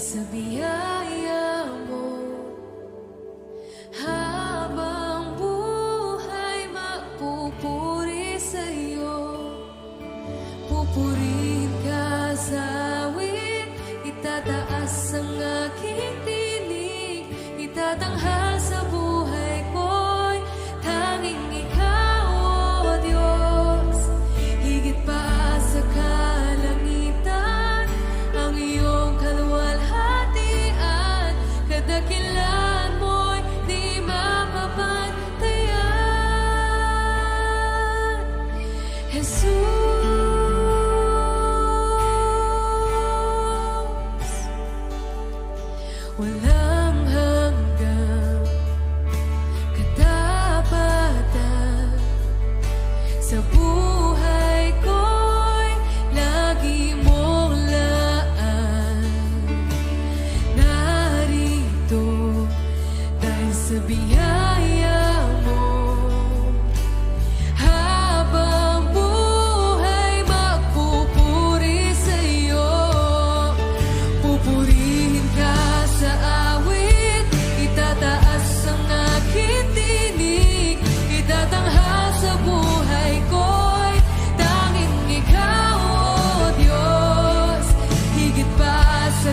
sa biyaya mo. Habang buhay magpupuri sa'yo, pupurihin ka sa awit, itataas ang aking tinig, itatanghal sa buhay ko'y tanging ikaw, O Diyos. Higit pa sa kalangitan ang iyong kaluwalhatian, kadakilaan mo'y di mapapantayan. Jesus, walang hanggang katapatan sa buhay ko'y lagi mong laan. Narito dahil sa biyaya mo. Habang buhay magpupuri sa'yo, pupurihin ka sa awit, itataas ang aking tinig, itatanghal sa buhay ko'y tanging ikaw, O Diyos. Higit pa sa